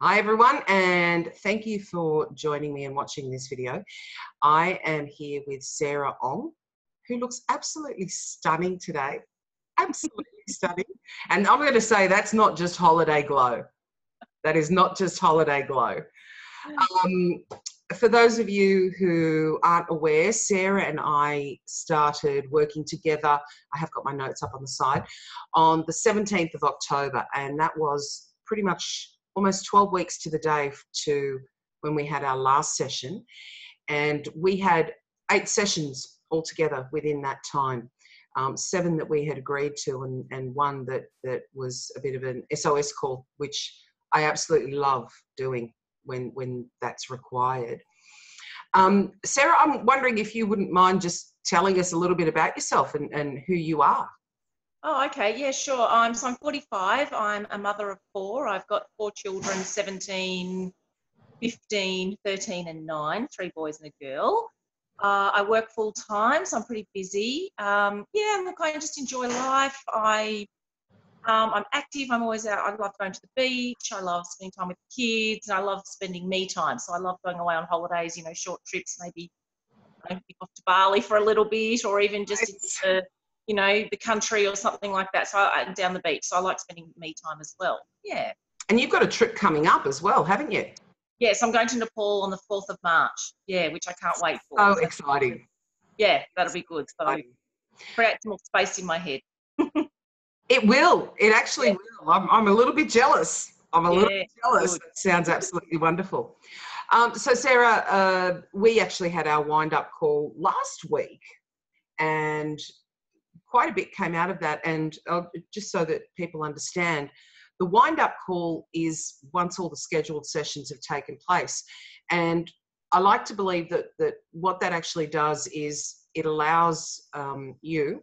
Hi everyone, and thank you for joining me and watching this video. I am here with Sarah Ong, who looks absolutely stunning today. Absolutely stunning. And I'm going to say that's not just holiday glow. That is not just holiday glow. For those of you who aren't aware, Sarah and I started working together, I have got my notes up on the side, on the 17th of October, and that was pretty much almost 12 weeks to the day to when we had our last session. And we had 8 sessions altogether within that time. 7 that we had agreed to and one that was a bit of an SOS call, which I absolutely love doing when that's required. Sarah, I'm wondering if you wouldn't mind just telling us a little bit about yourself and who you are. Oh, okay. Yeah, sure. I'm 45. I'm a mother of 4. I've got 4 children, 17, 15, 13 and 9, 3 boys and a girl. I work full time, so I'm pretty busy. Yeah, look, I just enjoy life. I'm active. I'm always out. I love going to the beach. I love spending time with kids. I love spending me time. So I love going away on holidays, short trips, maybe off to Bali for a little bit, or even just into the country or something like that. So down the beach. So I like spending me time as well. Yeah. And you've got a trip coming up as well, haven't you? Yes, I'm going to Nepal on the 4th of March. Yeah, which I can't wait for. Oh, so exciting. Yeah, that'll be good. So create some more space in my head. It will. It actually will. I'm a little bit jealous. I'm a little bit jealous. That sounds absolutely wonderful. So, Sarah, we actually had our wind-up call last week, and quite a bit came out of that. And just so that people understand, the wind-up call is once all the scheduled sessions have taken place. And I like to believe that what that actually does is it allows you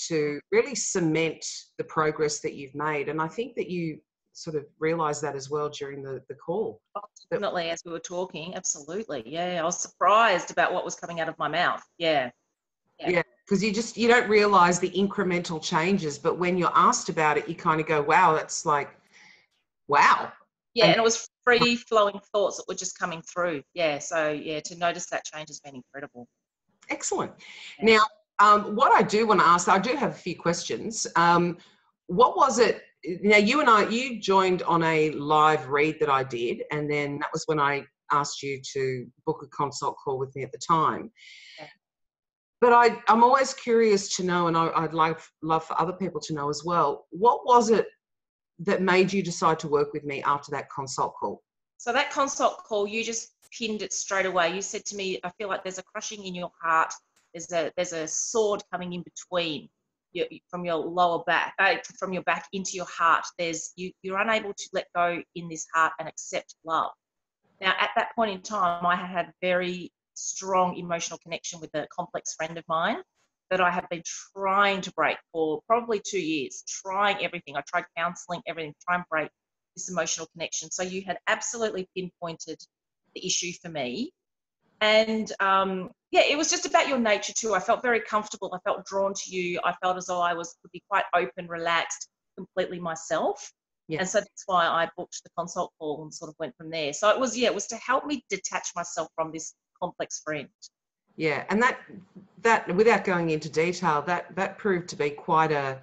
to really cement the progress that you've made. And I think that you sort of realised that as well during the call. Definitely, as we were talking, absolutely. Yeah, I was surprised about what was coming out of my mouth. Yeah, because you don't realise the incremental changes, but when you're asked about it, you kind of go, wow, that's like, wow. Yeah, and it was free-flowing thoughts that were just coming through. Yeah, so yeah, to notice that change has been incredible. Excellent. Yeah. Now, what I do want to ask, I do have a few questions. What was it? Now, you joined on a live read that I did, and then that was when I asked you to book a consult call with me at the time. Yeah. But I'm always curious to know, and I'd love for other people to know as well, what was it that made you decide to work with me after that consult call? So that consult call, you just pinned it straight away. You said to me, I feel like there's a crushing in your heart. There's a sword coming in between from your lower back, from your back into your heart. You're unable to let go in this heart and accept love. Now, at that point in time, I had a very strong emotional connection with a complex friend of mine that I have been trying to break for probably 2 years, trying everything. I tried counselling, everything, try and break this emotional connection. So you had absolutely pinpointed the issue for me. And yeah, it was just about your nature too. I felt very comfortable. I felt drawn to you. I felt as though I could be quite open, relaxed, completely myself. Yeah. And so that's why I booked the consult call and sort of went from there. So it was to help me detach myself from this complex friend. Yeah, and that without going into detail, that proved to be quite a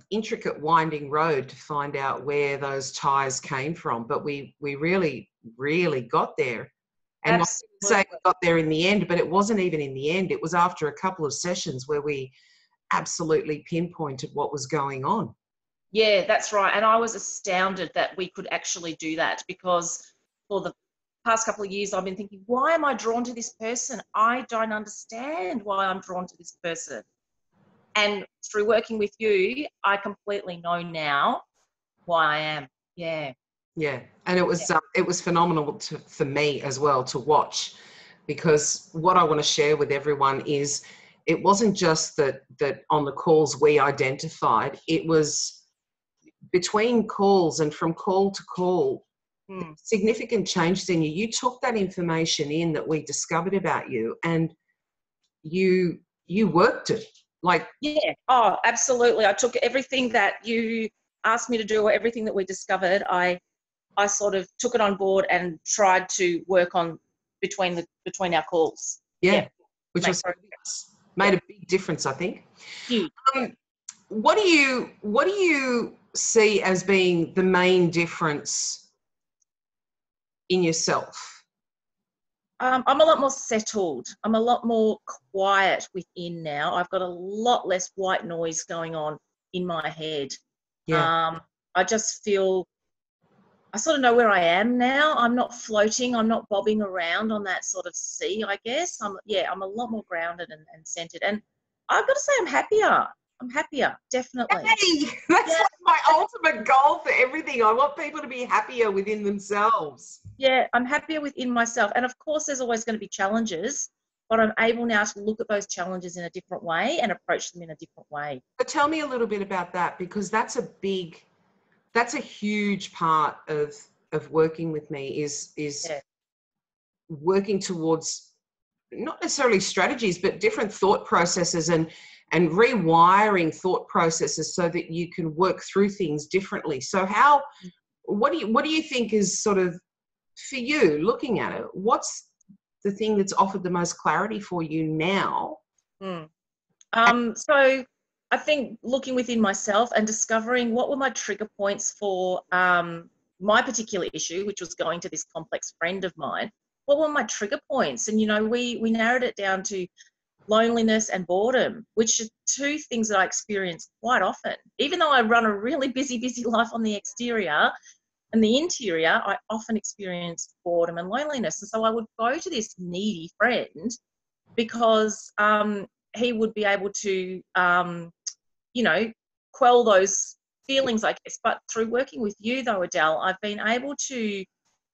intricate winding road to find out where those ties came from. But we really, really got there. And I say we got there in the end, but it wasn't even in the end. It was after a couple of sessions where we absolutely pinpointed what was going on. Yeah, that's right. And I was astounded that we could actually do that, because for the past couple of years, I've been thinking, why am I drawn to this person? I don't understand why I'm drawn to this person. And through working with you, I completely know now why I am. Yeah. Yeah, and it was phenomenal for me as well to watch, because what I want to share with everyone is it wasn't just that on the calls we identified, it was between calls and from call to call, significant changes in you. You took that information in that we discovered about you, and you worked it. Yeah, oh, absolutely. I took everything that you asked me to do, or everything that we discovered, I I sort of took it on board and tried to work on between our calls. Yeah, which was progress. made a big difference, I think. Huge. What do you see as being the main difference in yourself? I'm a lot more settled. I'm a lot more quiet within now. I've got a lot less white noise going on in my head. Yeah. I just feel I sort of know where I am now. I'm not floating. I'm not bobbing around on that sort of sea, I guess. I'm a lot more grounded and centered. And I've got to say I'm happier. I'm happier, definitely. Hey, that's like my ultimate goal for everything. I want people to be happier within themselves. Yeah, I'm happier within myself. And of course, there's always going to be challenges, but I'm able now to look at those challenges in a different way and approach them in a different way. But tell me a little bit about that, because that's a huge part of working with me is working towards not necessarily strategies, but different thought processes and rewiring thought processes so that you can work through things differently. So what do you think is sort of, for you, looking at it, what's the thing that's offered the most clarity for you now? So I think looking within myself and discovering what were my trigger points for my particular issue, which was going to this complex friend of mine. What were my trigger points? And, we narrowed it down to loneliness and boredom, which are two things that I experience quite often. Even though I run a really busy life on the exterior and the interior, I often experience boredom and loneliness. And so I would go to this needy friend because he would be able to, quell those feelings, I guess. But through working with you, though, Adele, I've been able to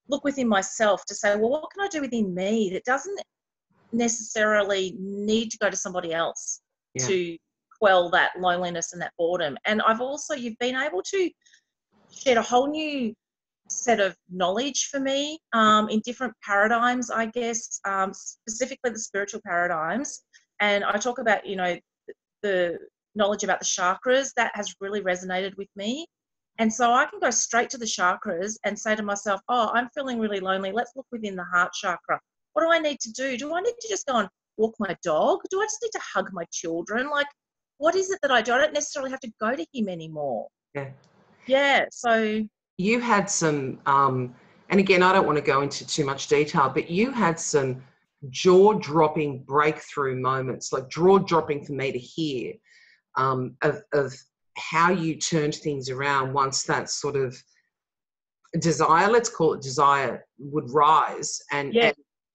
look within myself to say, well, what can I do within me that doesn't necessarily need to go to somebody else to quell that loneliness and that boredom. And you've been able to shed a whole new set of knowledge for me in different paradigms, I guess, specifically the spiritual paradigms. And I talk about, the knowledge about the chakras. That has really resonated with me. And so I can go straight to the chakras and say to myself, oh, I'm feeling really lonely. Let's look within the heart chakra. What do I need to do? Do I need to just go and walk my dog? Do I just need to hug my children? Like, what is it that I do? I don't necessarily have to go to him anymore. Yeah. So you had some, and again, I don't want to go into too much detail, but you had some jaw-dropping breakthrough moments, like jaw-dropping for me to hear, of how you turned things around once that sort of desire, let's call it desire, would rise. And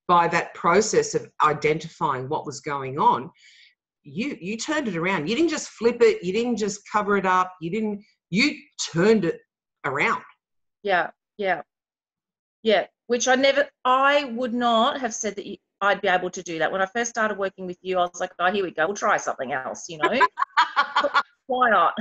by that process of identifying what was going on, you turned it around. You didn't just flip it. You didn't just cover it up. You turned it around. Yeah. Which I would not have said that I'd be able to do that. When I first started working with you, I was like, oh, here we go. We'll try something else, Why not?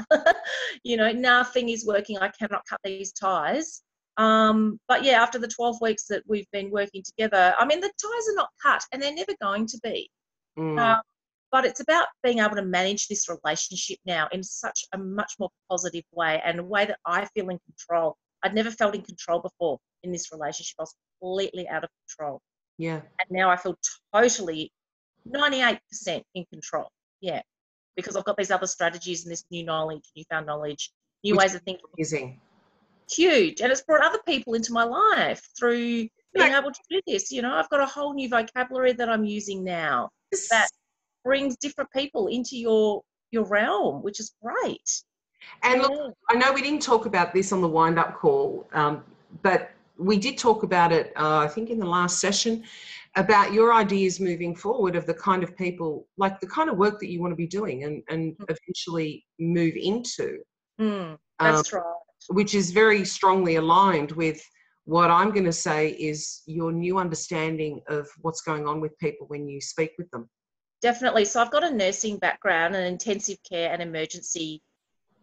Nothing is working. I cannot cut these ties. But yeah, after the 12 weeks that we've been working together, I mean, the ties are not cut and they're never going to be. But it's about being able to manage this relationship now in such a much more positive way, and a way that I feel in control. I'd never felt in control before in this relationship. I was completely out of control. Yeah. And now I feel totally 98% in control. Yeah. Because I've got these other strategies and this new knowledge, newfound knowledge, new ways of thinking. Amazing. Huge. And it's brought other people into my life through being able to do this. I've got a whole new vocabulary that I'm using now that brings different people into your realm, which is great. And look, I know we didn't talk about this on the wind-up call, but we did talk about it, I think, in the last session, about your ideas moving forward of the kind of people, like the kind of work that you want to be doing and eventually move into. That's right. Which is very strongly aligned with what I'm going to say is your new understanding of what's going on with people when you speak with them. Definitely. So I've got a nursing background, an intensive care and emergency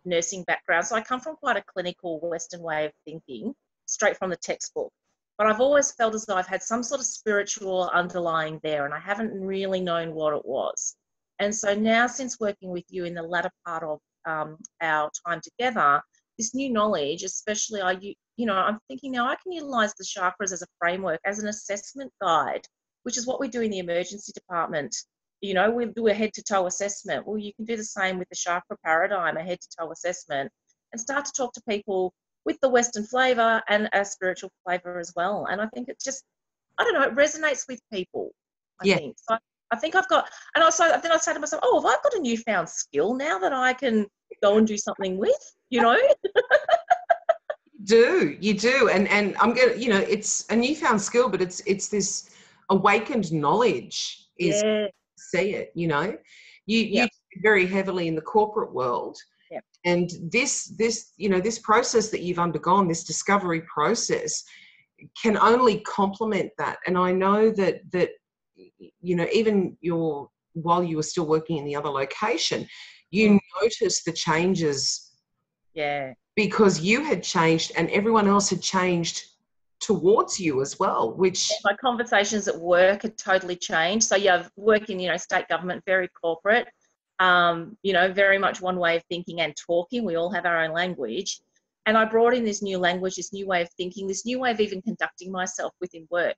nursing background. So I come from quite a clinical Western way of thinking, straight from the textbook. But I've always felt as though I've had some sort of spiritual underlying there, and I haven't really known what it was. And so now, since working with you in the latter part of our time together, this new knowledge, especially I'm thinking now I can utilize the chakras as a framework, as an assessment guide, which is what we do in the emergency department. We do a head to toe assessment. Well, you can do the same with the chakra paradigm, a head to toe assessment, and start to talk to people with the Western flavor and a spiritual flavor as well. And I think it just, I don't know, it resonates with people, I think. So I think I've got, and also then I say to myself, oh, have I got a newfound skill now that I can go and do something with, You do. And I'm going to, it's a newfound skill, but it's this awakened knowledge is see it, you very heavily in the corporate world. Yep. And this process that you've undergone, this discovery process, can only complement that. And I know that even while you were still working in the other location, you noticed the changes. Yeah. Because you had changed and everyone else had changed towards you as well, which... My conversations at work had totally changed. So yeah, working, state government, very corporate, very much one way of thinking and talking. We all have our own language. And I brought in this new language, this new way of thinking, this new way of even conducting myself within work,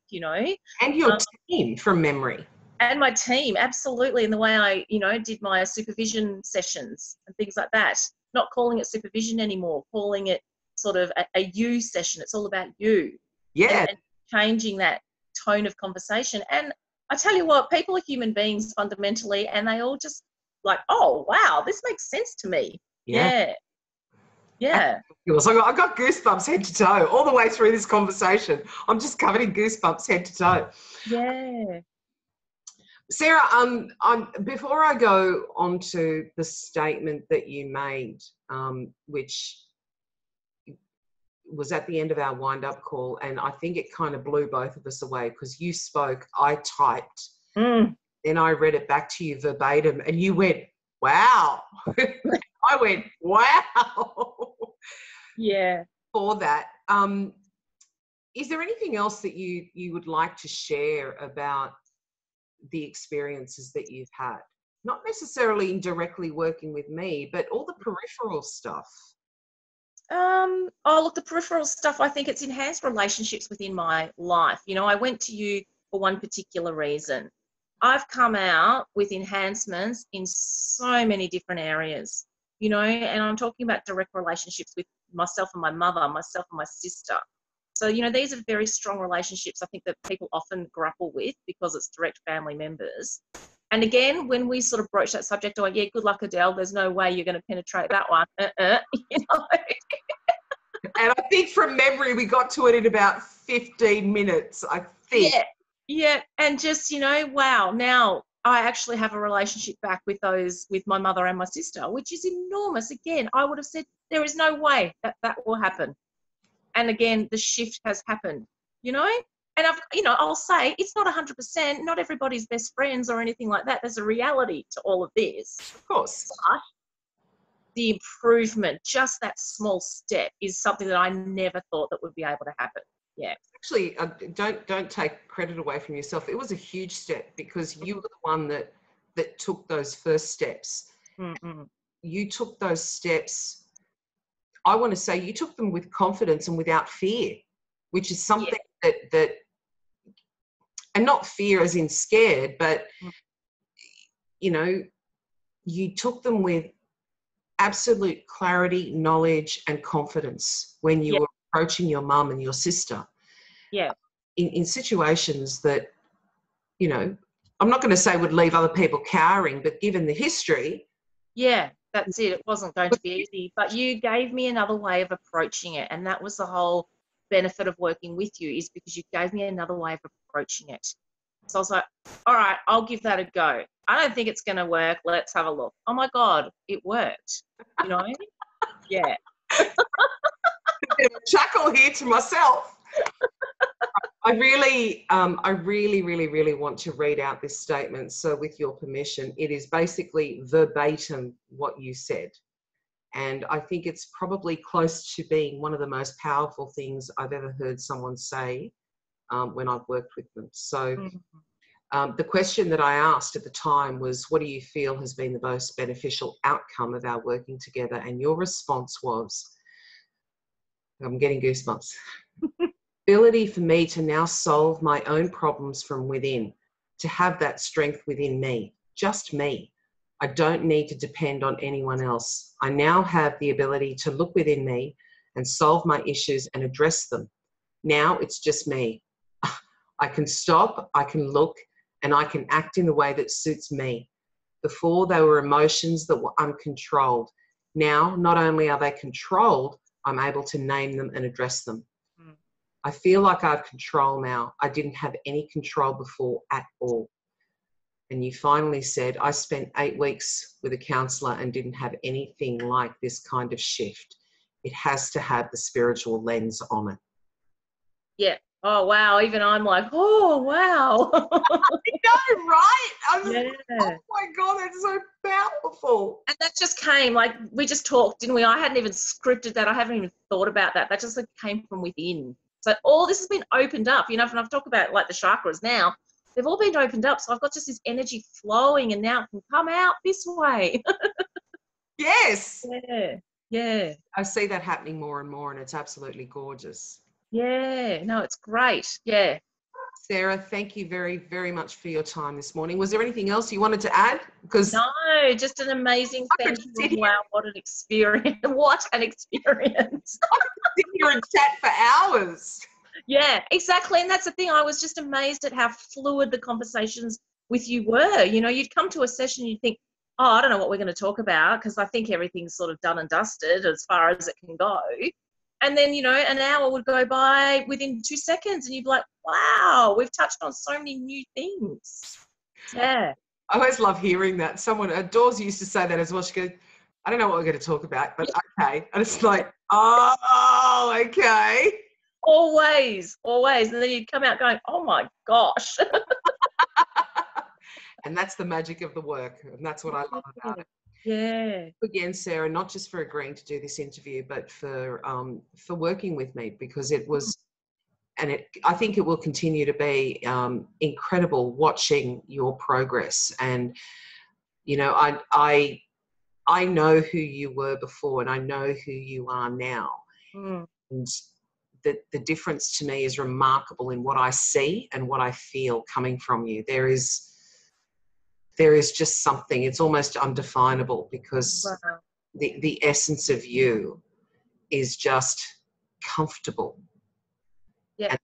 And your team, from memory. And my team, absolutely. And the way I, did my supervision sessions and things like that. Not calling it supervision anymore, calling it sort of a you session. It's all about you. Yeah. And changing that tone of conversation. And I tell you what, people are human beings fundamentally, and they all just like, oh, wow, this makes sense to me. Yeah. Yeah. So I got goosebumps head to toe all the way through this conversation. I'm just covered in goosebumps head to toe. Yeah. Sarah, before I go on to the statement that you made, which was at the end of our wind-up call, and I think it kind of blew both of us away because you spoke, I typed, then I read it back to you verbatim, and you went, wow. I went, wow. Yeah. For that. Is there anything else that you would like to share about the experiences that you've had? Not necessarily directly working with me, but all the peripheral stuff. Look, the peripheral stuff, I think it's enhanced relationships within my life. I went to you for one particular reason. I've come out with enhancements in so many different areas, and I'm talking about direct relationships with myself and my mother, myself and my sister. So, these are very strong relationships I think that people often grapple with because it's direct family members. And again, when we sort of broach that subject, yeah, good luck, Adele, there's no way you're going to penetrate that one. And I think from memory, we got to it in about 15 minutes, I think. Yeah. And just, wow, now I actually have a relationship back with my mother and my sister, which is enormous. Again, I would have said there is no way that will happen. And again, the shift has happened, and I'll say it's not 100%, not everybody's best friends or anything like that. There's a reality to all of this. Of course. But the improvement, just that small step, is something that I never thought that would be able to happen. Yeah. Actually, don't take credit away from yourself. It was a huge step because you were the one that took those first steps. Mm-mm. You took those steps. I want to say you took them with confidence and without fear, which is something that, and not fear as in scared, but, you took them with absolute clarity, knowledge, and confidence when you were approaching your mum and your sister. Yeah. In situations that, I'm not going to say would leave other people cowering, but given the history. Yeah. That's it. It wasn't going to be easy, but you gave me another way of approaching it. And that was the whole benefit of working with you, is because you gave me another way of approaching it. So I was like, all right, I'll give that a go. I don't think it's going to work. Let's have a look. Oh my God, it worked. Yeah. A bit of a chuckle here to myself. I really, really want to read out this statement. So with your permission, it is basically verbatim what you said. And I think it's probably close to being one of the most powerful things I've ever heard someone say when I've worked with them. So the question that I asked at the time was, what do you feel has been the most beneficial outcome of our working together? And your response was, I'm getting goosebumps. Ability for me to now solve my own problems from within, to have that strength within me, just me. I don't need to depend on anyone else. I now have the ability to look within me and solve my issues and address them. Now it's just me. I can stop, I can look, and I can act in the way that suits me. Before, they were emotions that were uncontrolled. Now, not only are they controlled, I'm able to name them and address them. I feel like I have control now. I didn't have any control before at all. And you finally said, I spent 8 weeks with a counsellor and didn't have anything like this kind of shift. It has to have the spiritual lens on it. Yeah. Oh, wow. Even I'm like, oh, wow. I know, right? Yeah. Oh my God, that's so powerful. And that just came, like, we just talked, didn't we? I hadn't even scripted that. I haven't even thought about that. That just like came from within. So all this has been opened up, you know, and I've talked about like the chakras now, they've all been opened up. So I've got just this energy flowing and now it can come out this way. Yes. Yeah. Yeah. I see that happening more and more, and it's absolutely gorgeous. Yeah. No, it's great. Yeah. Sarah, thank you very, very much for your time this morning. Was there anything else you wanted to add? Because no, just an amazing thank you. Wow, what an experience. What an experience. I could sit here and chat for hours. Yeah, exactly. And that's the thing. I was just amazed at how fluid the conversations with you were. You know, you'd come to a session, you'd think, oh, I don't know what we're going to talk about because I think everything's sort of done and dusted as far as it can go. And then, you know, an hour would go by within 2 seconds and you'd be like, wow, we've touched on so many new things. Yeah. I always love hearing that. Dawes used to say that as well. She goes, I don't know what we're going to talk about, but okay. And it's like, oh, okay. Always. And then you'd come out going, oh my gosh. And that's the magic of the work. And that's what I love about it. Yeah. Again, Sarah, not just for agreeing to do this interview, but for working with me, because it was, and I think it will continue to be incredible watching your progress. And, you know, I know who you were before and I know who you are now. And the difference to me is remarkable in what I see and what I feel coming from you. There is just something, it's almost undefinable, because Wow. the essence of you is just comfortable. Yeah. And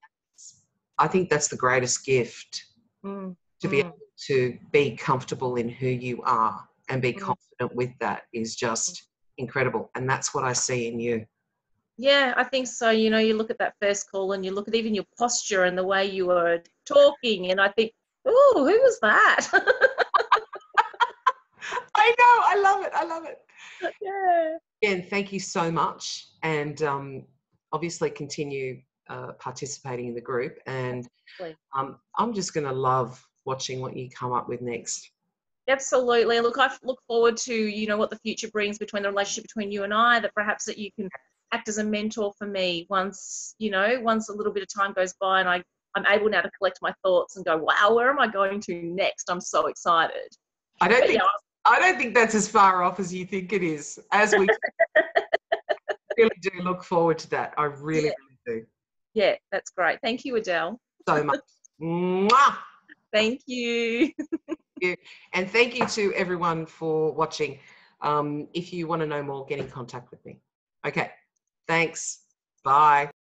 I think that's the greatest gift, to be able to be comfortable in who you are and be confident with that is just incredible. And that's what I see in you. Yeah, I think so. You know, you look at that first call and you look at even your posture and the way you were talking, and I think, oh, who was that? I know. I love it. Yeah. Again, thank you so much. And obviously continue participating in the group. And I'm just going to love watching what you come up with next. Absolutely. Look, I look forward to, you know, what the future brings between the relationship between you and I, that perhaps that you can act as a mentor for me once a little bit of time goes by and I'm able now to collect my thoughts and go, wow, where am I going to next? I'm so excited. I don't think that's as far off as you think it is. As we really do look forward to that. I really do. Yeah, that's great. Thank you, Adele. So much. Mwah! Thank you. And thank you to everyone for watching. If you want to know more, get in contact with me. Okay. Thanks. Bye.